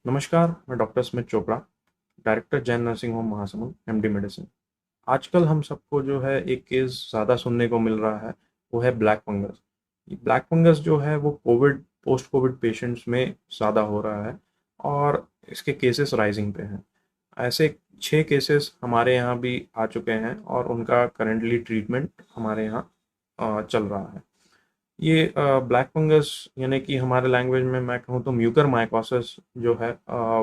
नमस्कार, मैं doctor Smit Chopra, director Jain nursing home Mahasamund, MD medicine. आजकल हम सबको जो है एक केस ज़्यादा सुनने को मिल रहा है, वो है ब्लैक फंगस। ये ब्लैक फंगस जो है वो पोस्ट कोविड पेशेंट्स में ज़्यादा हो रहा है और इसके केसेस राइजिंग पे हैं। ऐसे 6 केसेस हमारे यहाँ भी आ चुके हैं और उनका करंटली ट्रीटमेंट हमारे यहाँ चल रहा है। ये ब्लैक फंगस यानी कि हमारे लैंग्वेज में मैं कहूँ तो म्यूकर माइकोसिस जो है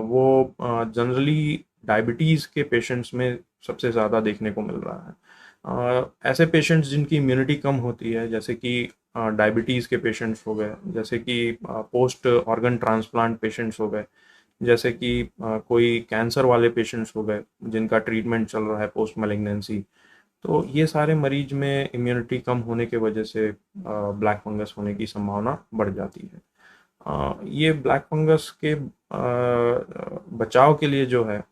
वो जनरली डायबिटीज़ के पेशेंट्स में सबसे ज़्यादा देखने को मिल रहा है। ऐसे पेशेंट्स जिनकी इम्यूनिटी कम होती है, जैसे कि डायबिटीज़ के पेशेंट्स हो गए, जैसे कि पोस्ट ऑर्गन ट्रांसप्लांट पेशेंट्स हो गए, जैसे कि कोई कैंसर वाले पेशेंट्स हो गए जिनका ट्रीटमेंट चल रहा है पोस्ट मैलिग्नेंसी। तो ये सारे मरीज में इम्यूनिटी कम होने के वजह से ब्लैक फंगस होने की संभावना बढ़ जाती है। ये ब्लैक फंगस के बचाव के लिए जो है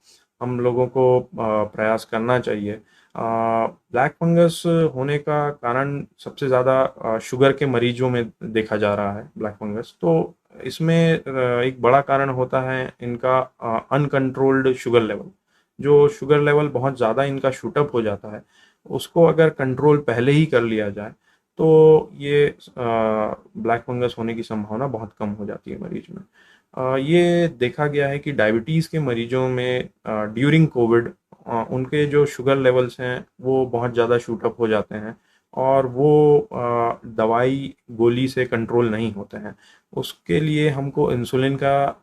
हम लोगों को प्रयास करना चाहिए। ब्लैक फंगस होने का कारण सबसे ज़्यादा शुगर के मरीजों में देखा जा रहा है ब्लैक फंगस। तो इसमें एक बड़ा कारण होता है इनका अनकंट्रोल्ड शुगर लेवल। जो शुगर लेवल बहुत ज़्यादा इनका शूटअप हो जाता है, उसको अगर कंट्रोल पहले ही कर लिया जाए तो ये ब्लैक फंगस होने की संभावना बहुत कम हो जाती है मरीज में। ये देखा गया है कि डायबिटीज़ के मरीजों में ड्यूरिंग कोविड उनके जो शुगर लेवल्स हैं वो बहुत ज़्यादा शूटअप हो जाते हैं और वो दवाई गोली से कंट्रोल नहीं होते हैं। उसके लिए हमको इंसुलिन का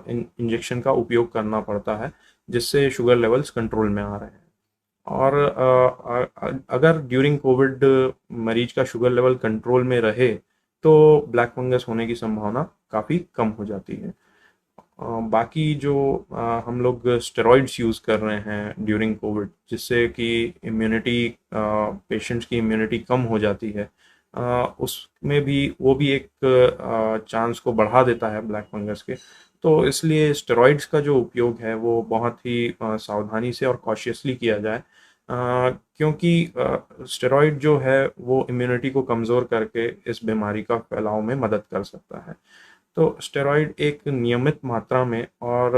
इंजेक्शन का उपयोग करना पड़ता है, जिससे शुगर लेवल्स कंट्रोल में आ रहे हैं। और अगर ड्यूरिंग कोविड मरीज का शुगर लेवल कंट्रोल में रहे तो ब्लैक फंगस होने की संभावना काफ़ी कम हो जाती है। बाकी जो हम लोग स्टेरॉइड्स यूज़ कर रहे हैं ड्यूरिंग कोविड, जिससे कि इम्यूनिटी पेशेंट्स की इम्यूनिटी कम हो जाती है, उसमें भी वो भी एक चांस को बढ़ा देता है ब्लैक फंगस के। तो इसलिए स्टेरॉइड्स का जो उपयोग है वो बहुत ही सावधानी से और कॉशियसली किया जाए, क्योंकि स्टेरॉइड जो है वो इम्यूनिटी को कमज़ोर करके इस बीमारी का फैलाव में मदद कर सकता है। तो स्टेरॉइड एक नियमित मात्रा में और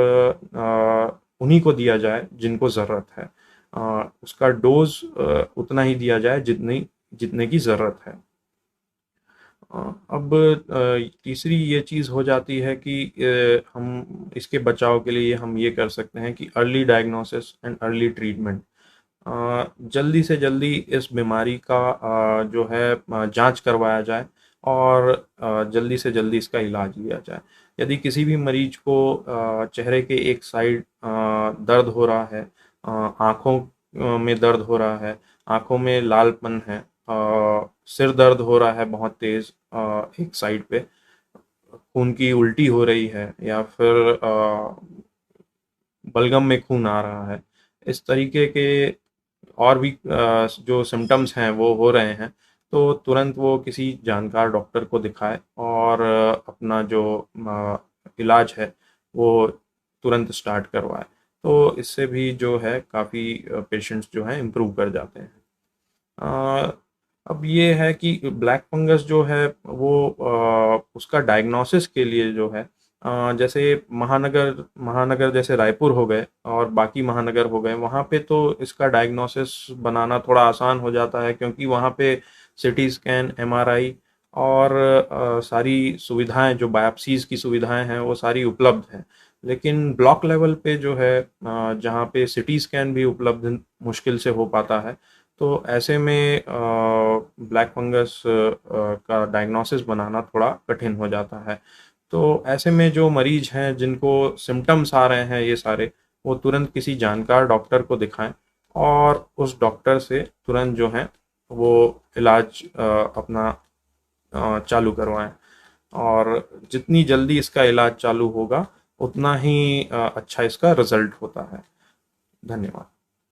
उन्हीं को दिया जाए जिनको ज़रूरत है। उसका डोज उतना ही दिया जाए जितने की ज़रूरत है। अब तीसरी ये चीज़ हो जाती है कि हम इसके बचाव के लिए हम ये कर सकते हैं कि early diagnosis and early treatment. जल्दी से जल्दी इस बीमारी का जो है जांच करवाया जाए और जल्दी से जल्दी इसका इलाज लिया जाए। यदि किसी भी मरीज को चेहरे के एक साइड दर्द हो रहा है, आँखों में दर्द हो रहा है, आँखों में लालपन है, सिर दर्द हो रहा है बहुत तेज़ एक साइड पे, खून की उल्टी हो रही है या फिर बलगम में खून आ रहा है, इस तरीके के और भी जो सिम्टम्स हैं वो हो रहे हैं, तो तुरंत वो किसी जानकार डॉक्टर को दिखाए और अपना जो इलाज है वो तुरंत स्टार्ट करवाए। तो इससे भी जो है काफ़ी पेशेंट्स जो हैं इम्प्रूव कर जाते हैं। अ, अब ये है कि ब्लैक फंगस जो है वो उसका डायग्नोसिस के लिए जो है जैसे महानगर महानगर जैसे रायपुर हो गए और बाकी महानगर हो गए, वहाँ पे तो इसका डायग्नोसिस बनाना थोड़ा आसान हो जाता है, क्योंकि वहाँ पे सिटी स्कैन, एमआरआई और सारी सुविधाएं, जो बायोप्सीज की सुविधाएं हैं वो सारी उपलब्ध हैं। लेकिन ब्लॉक लेवल पे जो है जहाँ पे सिटी स्कैन भी उपलब्ध मुश्किल से हो पाता है, तो ऐसे में ब्लैक फंगस का डायग्नोसिस बनाना थोड़ा कठिन हो जाता है। तो ऐसे में जो मरीज हैं जिनको सिम्टम्स आ रहे हैं ये सारे, वो तुरंत किसी जानकार डॉक्टर को दिखाएं और उस डॉक्टर से तुरंत जो है वो इलाज अपना चालू करवाएं। और जितनी जल्दी इसका इलाज चालू होगा उतना ही अच्छा इसका रिजल्ट होता है। धन्यवाद।